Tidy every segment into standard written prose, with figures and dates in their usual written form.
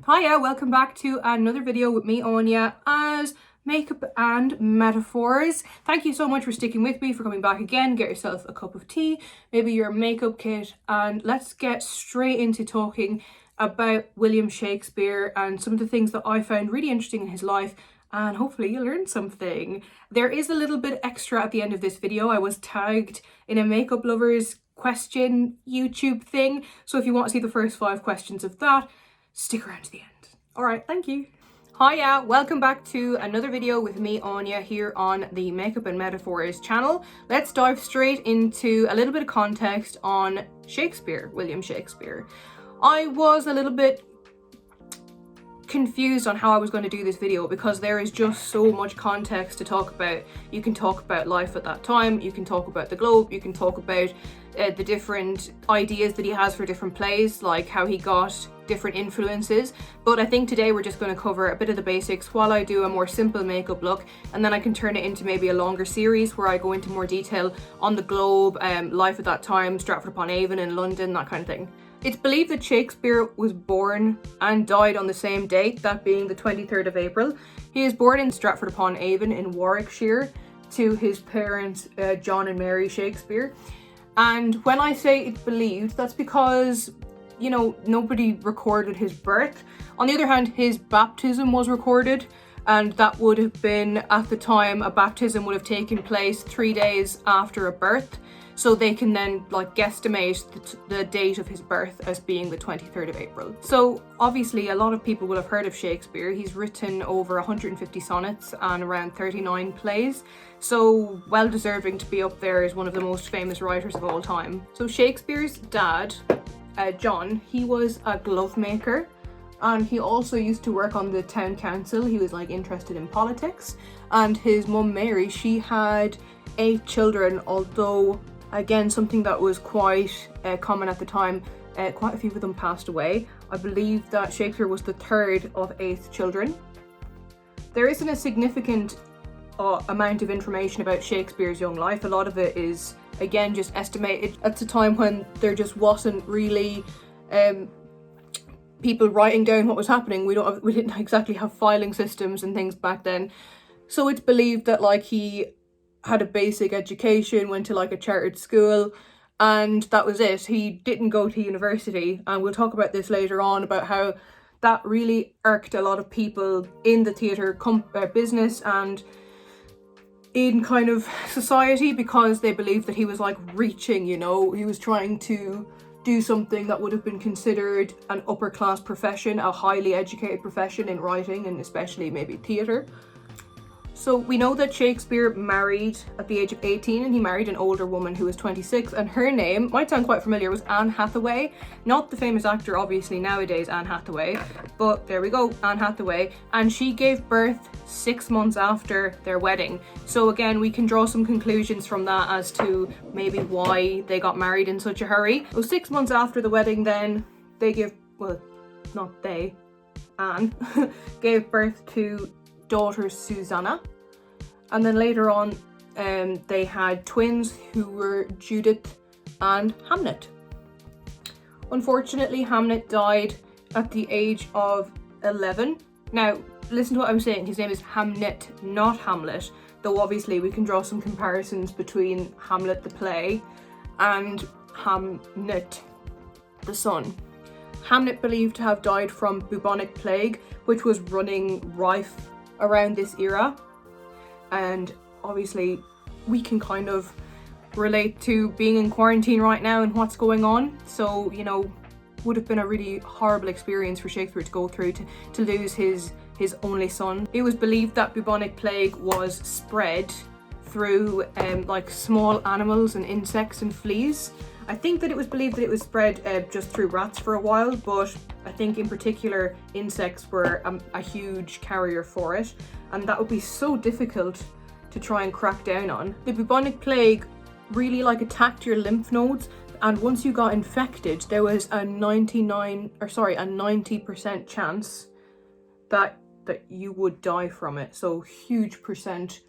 Hiya, welcome back to another video with me, Anya, as Makeup and Metaphors. Thank you so much for sticking with me, for coming back again. Get yourself a cup of tea, maybe your makeup kit, and let's get straight into talking about William Shakespeare and some of the things that I found really interesting in his life, and hopefully you learned something. There is a little bit extra at the end of this video. I was tagged in a Makeup Lovers question YouTube thing, so if you want to see the first 5 questions of that, stick around to the end. All right, thank you. Hiya, welcome back to another video with me, Anya, here on the Makeup and Metaphors channel. Let's dive straight into a little bit of context on Shakespeare, William Shakespeare. I was a little bit confused on how I was going to do this video because there is just so much context to talk about. You can talk about life at that time, you can talk about the globe, you can talk about the different ideas that he has for different plays, like how he got different influences, but I think today we're just going to cover a bit of the basics while I do a more simple makeup look, and then I can turn it into maybe a longer series where I go into more detail on the globe, life at that time, Stratford-upon-Avon in London, that kind of thing. It's believed that Shakespeare was born and died on the same date, that being the 23rd of April. He was born in Stratford-upon-Avon in Warwickshire to his parents John and Mary Shakespeare. And when I say it's believed, that's because, you know, nobody recorded his birth. On the other hand, his baptism was recorded, and that would have been, at the time, a baptism would have taken place 3 days after a birth. So they can then like guesstimate the date of his birth as being the 23rd of April. So obviously a lot of people will have heard of Shakespeare. He's written over 150 sonnets and around 39 plays. So well deserving to be up there as one of the most famous writers of all time. So Shakespeare's dad, John, he was a glove maker, and he also used to work on the town council. He was like interested in politics. And his mum Mary, she had 8 children, although again, something that was quite common at the time, quite a few of them passed away. I believe that Shakespeare was the 3rd of 8 children. There isn't a significant amount of information about Shakespeare's young life. A lot of it is, again, just estimated. At a time when there just wasn't really people writing down what was happening. We didn't exactly have filing systems and things back then. So it's believed that like he had a basic education, went to like a chartered school, and that was it. He didn't go to university, and we'll talk about this later on, about how that really irked a lot of people in the theatre business and in kind of society, because they believed that he was like reaching, you know, he was trying to do something that would have been considered an upper class profession, a highly educated profession in writing and especially maybe theatre. So we know that Shakespeare married at the age of 18, and he married an older woman who was 26, and her name might sound quite familiar, was Anne Hathaway. Not the famous actor obviously nowadays, Anne Hathaway, but there we go, Anne Hathaway. And she gave birth 6 months after their wedding. So again, we can draw some conclusions from that as to maybe why they got married in such a hurry. So 6 months after the wedding then, they give, well, not they, Anne, gave birth to daughter Susanna, and then later on they had twins who were Judith and Hamnet. Unfortunately, Hamnet died at the age of 11. Now listen to what I'm saying, his name is Hamnet, not Hamlet, though obviously we can draw some comparisons between Hamlet the play and Hamnet the son. Hamnet believed to have died from Bubonic Plague, which was running rife around this era, and obviously we can kind of relate to being in quarantine right now and what's going on. So, you know, would have been a really horrible experience for Shakespeare to go through, to lose his only son. It was believed that Bubonic Plague was spread through like small animals and insects and fleas. I think that it was believed that it was spread just through rats for a while, but I think in particular insects were a huge carrier for it, and that would be so difficult to try and crack down on. The Bubonic Plague really like attacked your lymph nodes, and once you got infected, there was a 90% chance that you would die from it. So huge percent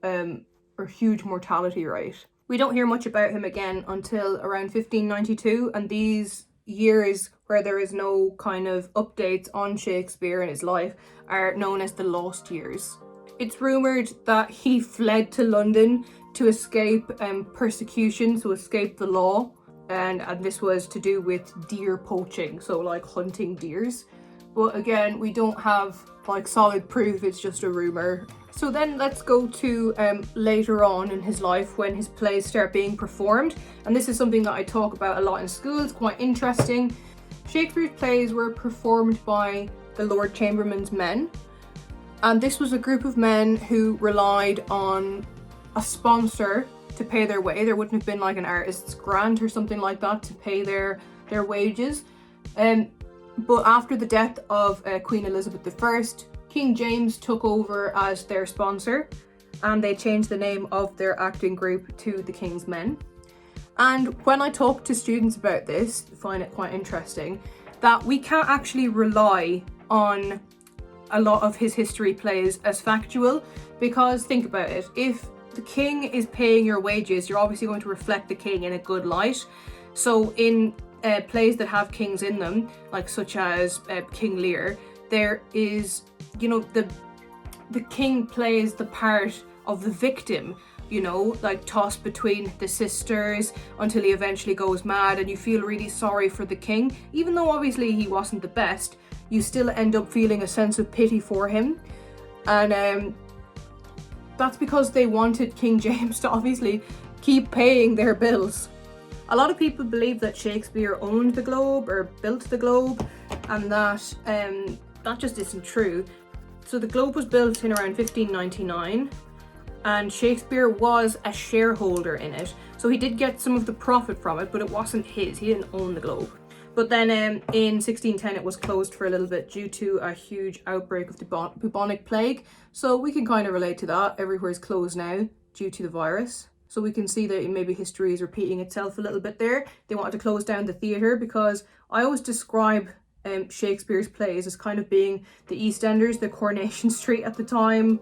or huge mortality rate. We don't hear much about him again until around 1592, and these years where there is no kind of updates on Shakespeare and his life are known as the lost years. It's rumoured that he fled to London to escape persecution, so escape the law, and this was to do with deer poaching, so like hunting deers. But again, we don't have like solid proof, it's just a rumour. So then let's go to later on in his life when his plays start being performed. And this is something that I talk about a lot in school, it's quite interesting. Shakespeare's plays were performed by the Lord Chamberlain's men. And this was a group of men who relied on a sponsor to pay their way. There wouldn't have been like an artist's grant or something like that to pay their wages. But after the death of Queen Elizabeth I, King James took over as their sponsor, and they changed the name of their acting group to the King's Men. And when I talk to students about this, I find it quite interesting that we can't actually rely on a lot of his history plays as factual, because think about it, if the king is paying your wages, you're obviously going to reflect the king in a good light. So in plays that have kings in them, like such as King Lear, there is, you know, the king plays the part of the victim, you know, like tossed between the sisters until he eventually goes mad, and you feel really sorry for the king. Even though obviously he wasn't the best, you still end up feeling a sense of pity for him. And that's because they wanted King James to obviously keep paying their bills. A lot of people believe that Shakespeare owned the Globe or built the Globe, and that just isn't true. So the Globe was built in around 1599, and Shakespeare was a shareholder in it. So he did get some of the profit from it, but it wasn't his. He didn't own the Globe. But then in 1610 it was closed for a little bit due to a huge outbreak of the Bubonic Plague. So we can kind of relate to that. Everywhere's closed now due to the virus. So we can see that maybe history is repeating itself a little bit there. They wanted to close down the theatre, because I always describe Shakespeare's plays as kind of being the EastEnders, the Coronation Street at the time.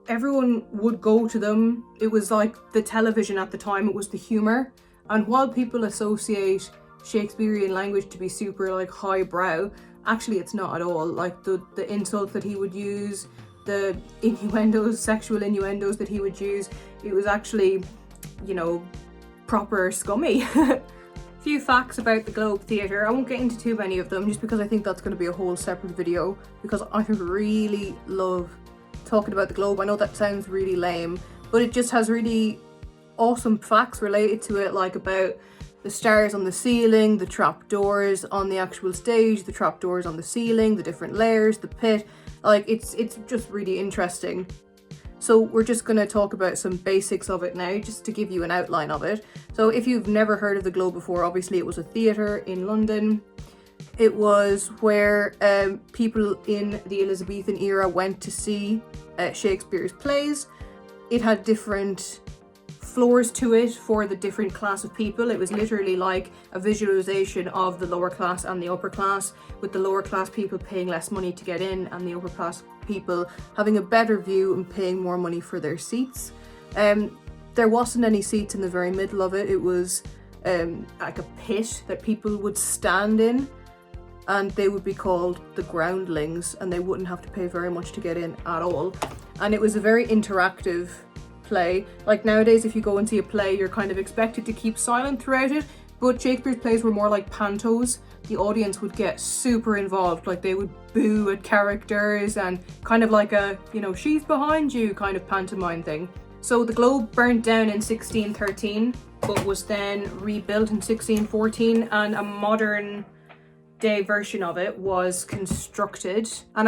Everyone would go to them. It was like the television at the time, it was the humour. And while people associate Shakespearean language to be super like highbrow, actually it's not at all. Like the insults that he would use, the innuendos, sexual innuendos that he would use, it was actually, you know, proper scummy. Few facts about the Globe Theatre. I won't get into too many of them just because I think that's going to be a whole separate video, because I really love talking about the Globe. I know that sounds really lame, but it just has really awesome facts related to it, like about the stars on the ceiling, the trapdoors on the actual stage, the trapdoors on the ceiling, the different layers, the pit. Like it's just really interesting. So we're just going to talk about some basics of it now, just to give you an outline of it. So if you've never heard of the Globe before, obviously it was a theatre in London. It was where people in the Elizabethan era went to see Shakespeare's plays. It had different floors to it for the different class of people. It was literally like a visualization of the lower class and the upper class, with the lower class people paying less money to get in and the upper class people having a better view and paying more money for their seats. There wasn't any seats in the very middle of it. It was like a pit that people would stand in, and they would be called the groundlings, and they wouldn't have to pay very much to get in at all. And it was a very interactive play. Like nowadays, if you go and see a play, you're kind of expected to keep silent throughout it, but Shakespeare's plays were more like pantos. The audience would get super involved, like they would boo at characters, and kind of like a, you know, she's behind you kind of pantomime thing. So the Globe burnt down in 1613, but was then rebuilt in 1614, and a modern day version of it was constructed, in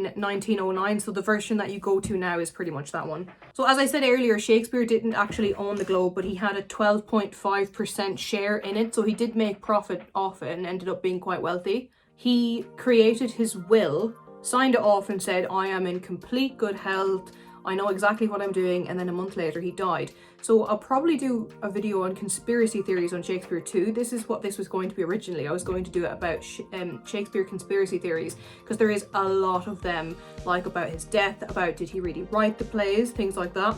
1909. So the version that you go to now is pretty much that one. So as I said earlier, Shakespeare didn't actually own the Globe, but he had a 12.5% share in it, so he did make profit off it and ended up being quite wealthy. He created his will, signed it off and said, I am in complete good health, I know exactly what I'm doing, and then a month later he died. So I'll probably do a video on conspiracy theories on Shakespeare too. This is what this was going to be originally. I was going to do it about Shakespeare conspiracy theories, because there is a lot of them, like about his death, about did he really write the plays, things like that.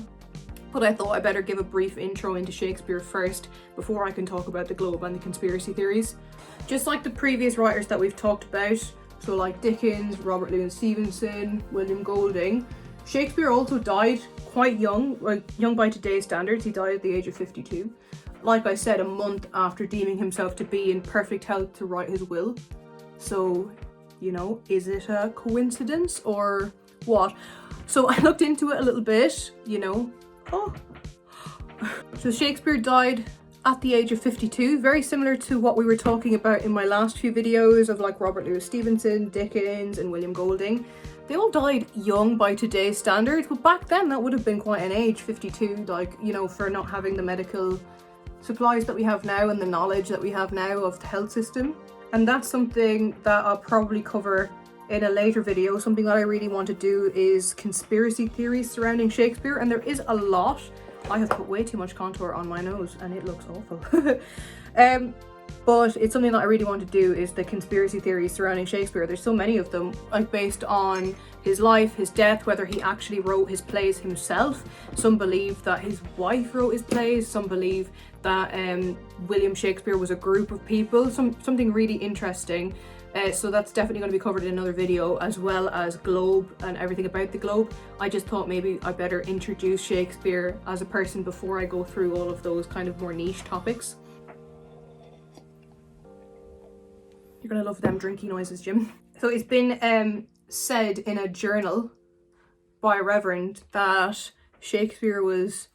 but I thought I better give a brief intro into Shakespeare first before I can talk about the Globe and the conspiracy theories. Just like the previous writers that we've talked about, so like Dickens, Robert Louis Stevenson, William Golding, Shakespeare also died quite young, like young by today's standards. He died at the age of 52. Like I said, a month after deeming himself to be in perfect health to write his will. So, you know, is it a coincidence or what? So I looked into it a little bit, you know. Oh. So Shakespeare died at the age of 52, very similar to what we were talking about in my last few videos of like Robert Louis Stevenson, Dickens and William Golding. They all died young by today's standards, but back then that would have been quite an age, 52, like, you know, for not having the medical supplies that we have now and the knowledge that we have now of the health system. And that's something that I'll probably cover in a later video. Something that I really want to do is conspiracy theories surrounding Shakespeare, and there is a lot. I have put way too much contour on my nose and it looks awful. But it's something that I really want to do is the conspiracy theories surrounding Shakespeare. There's so many of them, like based on his life, his death, whether he actually wrote his plays himself. Some believe that his wife wrote his plays. Some believe that William Shakespeare was a group of people. Something really interesting. So that's definitely going to be covered in another video, as well as Globe and everything about the Globe. I just thought maybe I better introduce Shakespeare as a person before I go through all of those kind of more niche topics. You're gonna love them drinky noises, Jim. So it's been said in a journal by a reverend that Shakespeare was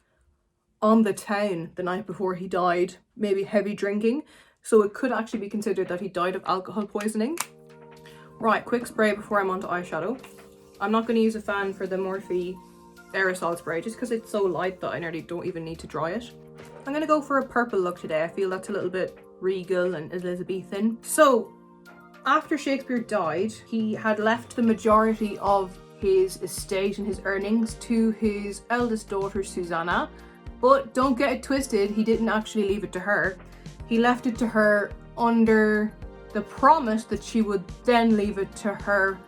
on the town the night before he died, maybe heavy drinking. So it could actually be considered that he died of alcohol poisoning. Right, quick spray before I'm on to eyeshadow. I'm not gonna use a fan for the Morphe aerosol spray just because it's so light that I nearly don't even need to dry it. I'm gonna go for a purple look today. I feel that's a little bit regal and Elizabethan. So, after Shakespeare died, he had left the majority of his estate and his earnings to his eldest daughter, Susanna. But don't get it twisted, he didn't actually leave it to her. He left it to her under the promise that she would then leave it to her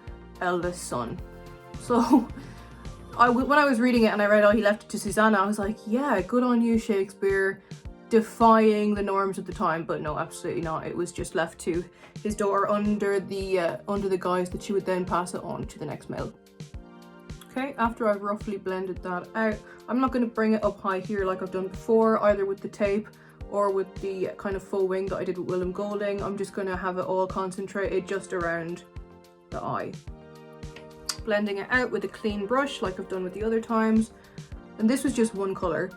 eldest son. So, when I was reading it and I read, oh, he left it to Susanna, I was like, yeah, good on you, Shakespeare. Defying the norms of the time, but no, absolutely not. It was just left to his daughter under the guise that she would then pass it on to the next male. Okay, after I've roughly blended that out, I'm not going to bring it up high here like I've done before, either with the tape or with the kind of faux wing that I did with William Golding. I'm just going to have it all concentrated just around the eye. Blending it out with a clean brush like I've done with the other times. And this was just one colour.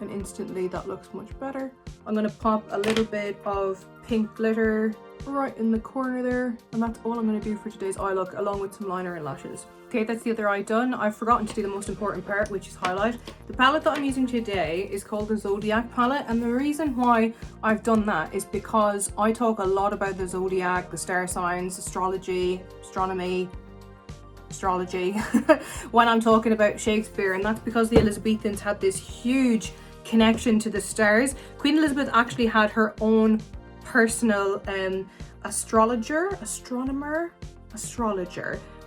And instantly that looks much better. I'm going to pop a little bit of pink glitter right in the corner there, and that's all I'm going to do for today's eye look, along with some liner and lashes. Okay, that's the other eye done. I've forgotten to do the most important part, which is highlight. The palette that I'm using today is called the Zodiac palette, and the reason why I've done that is because I talk a lot about the Zodiac, the star signs, astrology, astronomy, astrology when I'm talking about Shakespeare, and that's because the Elizabethans had this huge connection to the stars. Queen Elizabeth actually had her own personal astrologer,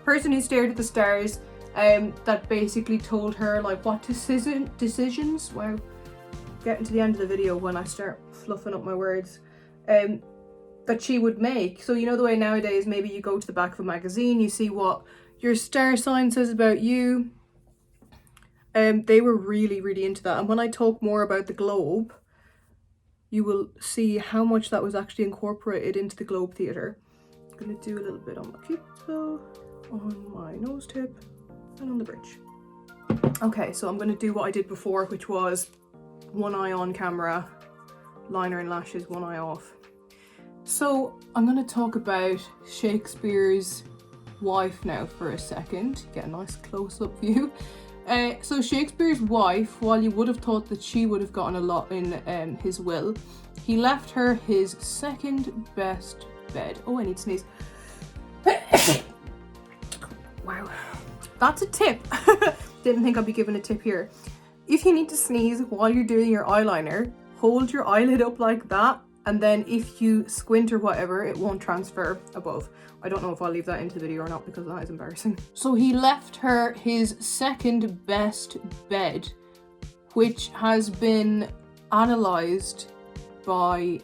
person who stared at the stars, that basically told her like what decisions, wow, getting to the end of the video when I start fluffing up my words, that she would make. So you know the way nowadays maybe you go to the back of a magazine, you see what your star sign says about you. They were really into that, and when I talk more about the Globe, you will see how much that was actually incorporated into the Globe Theatre. I'm gonna do a little bit on my pupil, on my nose tip, and on the bridge. Okay, so I'm gonna do what I did before, which was one eye on camera, liner and lashes, one eye off. So I'm gonna talk about Shakespeare's wife now for a second, get a nice close-up view. So Shakespeare's wife, while you would have thought that she would have gotten a lot in his will, he left her his second best bed. Oh, I need to sneeze. Wow, that's a tip. Didn't think I'd be giving a tip here. If you need to sneeze while you're doing your eyeliner, hold your eyelid up like that, and then if you squint or whatever, it won't transfer above. I don't know if I'll leave that into the video or not because that is embarrassing. So he left her his second best bed, which has been analysed by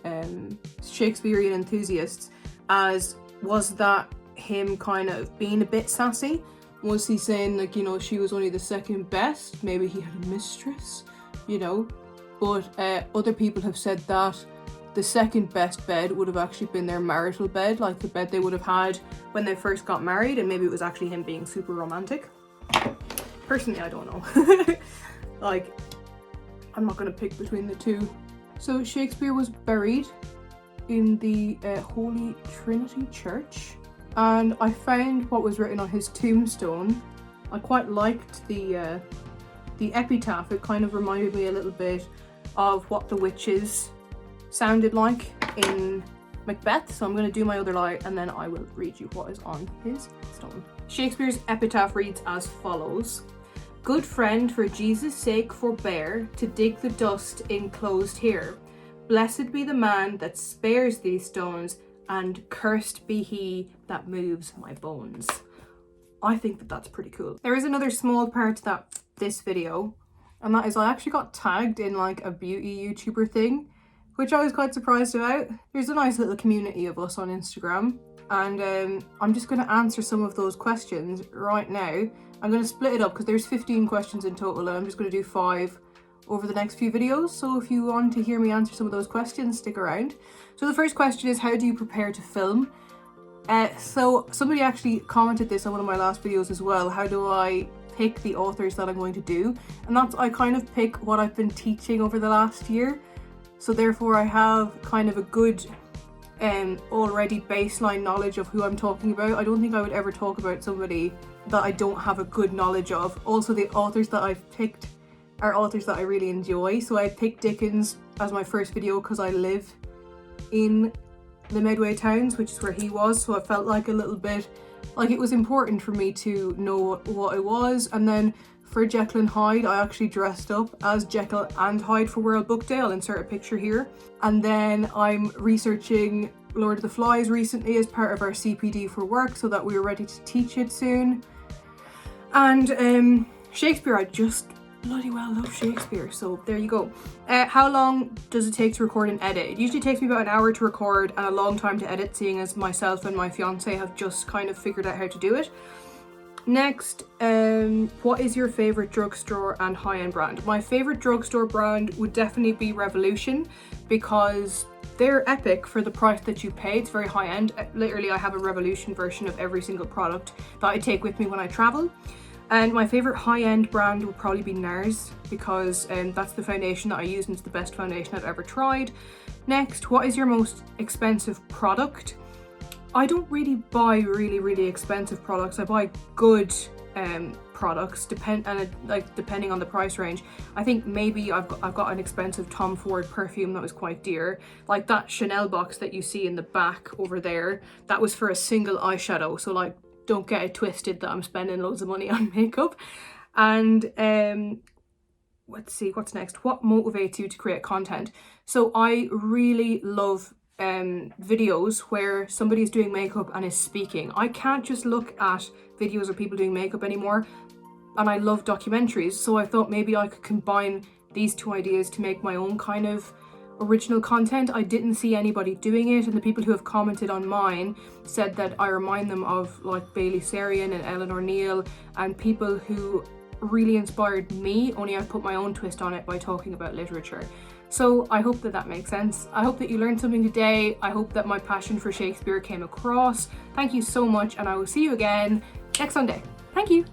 Shakespearean enthusiasts as, was that him kind of being a bit sassy? Was he saying, like, you know, she was only the second best? Maybe he had a mistress, you know? But other people have said that the second best bed would have actually been their marital bed, like the bed they would have had when they first got married, and maybe it was actually him being super romantic. Personally, I don't know. Like, I'm not going to pick between the two. So Shakespeare was buried in the Holy Trinity Church, and I found what was written on his tombstone. I quite liked the epitaph. It kind of reminded me a little bit of what the witches sounded like in Macbeth, so I'm going to do my other lie and then I will read you what is on his stone. Shakespeare's epitaph reads as follows: "Good friend, for Jesus' sake forbear to dig the dust enclosed here. Blessed be the man that spares these stones, and cursed be he that moves my bones." I think that that's pretty cool. There is another small part to this video, and that is I actually got tagged in like a beauty YouTuber thing, which I was quite surprised about. There's a nice little community of us on Instagram, and I'm just going to answer some of those questions right now. I'm going to split it up because there's 15 questions in total, and I'm just going to do 5 over the next few videos. So if you want to hear me answer some of those questions, stick around. So the first question is, how do you prepare to film? So somebody actually commented this on one of my last videos as well. How do I pick the authors that I'm going to do? And that's, I kind of pick what I've been teaching over the last year. So therefore I have kind of a good already baseline knowledge of who I'm talking about. I don't think I would ever talk about somebody that I don't have a good knowledge of. Also, the authors that I've picked are authors that I really enjoy. So I picked Dickens as my first video because I live in the Medway towns, which is where he was, so I felt like a little bit like it was important for me to know what it was. And then for Jekyll and Hyde, I actually dressed up as Jekyll and Hyde for World Book Day. I'll insert a picture here. And then I'm researching Lord of the Flies recently as part of our CPD for work, so that we were ready to teach it soon. And Shakespeare, I just bloody well love Shakespeare, so there you go. How long does it take to record and edit? It usually takes me about an hour to record and a long time to edit, seeing as myself and my fiance have just kind of figured out how to do it. Next, what is your favorite drugstore and high-end brand? My favorite drugstore brand would definitely be Revolution, because they're epic for the price that you pay. It's very high-end. Literally, I have a Revolution version of every single product that I take with me when I travel. And my favorite high-end brand would probably be Nars, because that's the foundation that I use and it's the best foundation I've ever tried. Next, what is your most expensive product? I don't really buy really expensive products. I buy good products, depending on the price range. I think maybe I've got an expensive Tom Ford perfume that was quite dear, like that Chanel box that you see in the back over there. That was for a single eyeshadow, so like, don't get it twisted that I'm spending loads of money on makeup. And let's see, what's next? What motivates you to create content? So I really love videos where somebody is doing makeup and is speaking. I can't just look at videos of people doing makeup anymore, and I love documentaries, so I thought maybe I could combine these two ideas to make my own kind of original content. I didn't see anybody doing it, and the people who have commented on mine said that I remind them of like Bailey Sarian and Eleanor Neale, and people who really inspired me, only I put my own twist on it by talking about literature. So I hope that that makes sense. I hope that you learned something today. I hope that my passion for Shakespeare came across. Thank you so much, and I will see you again next Sunday. Thank you.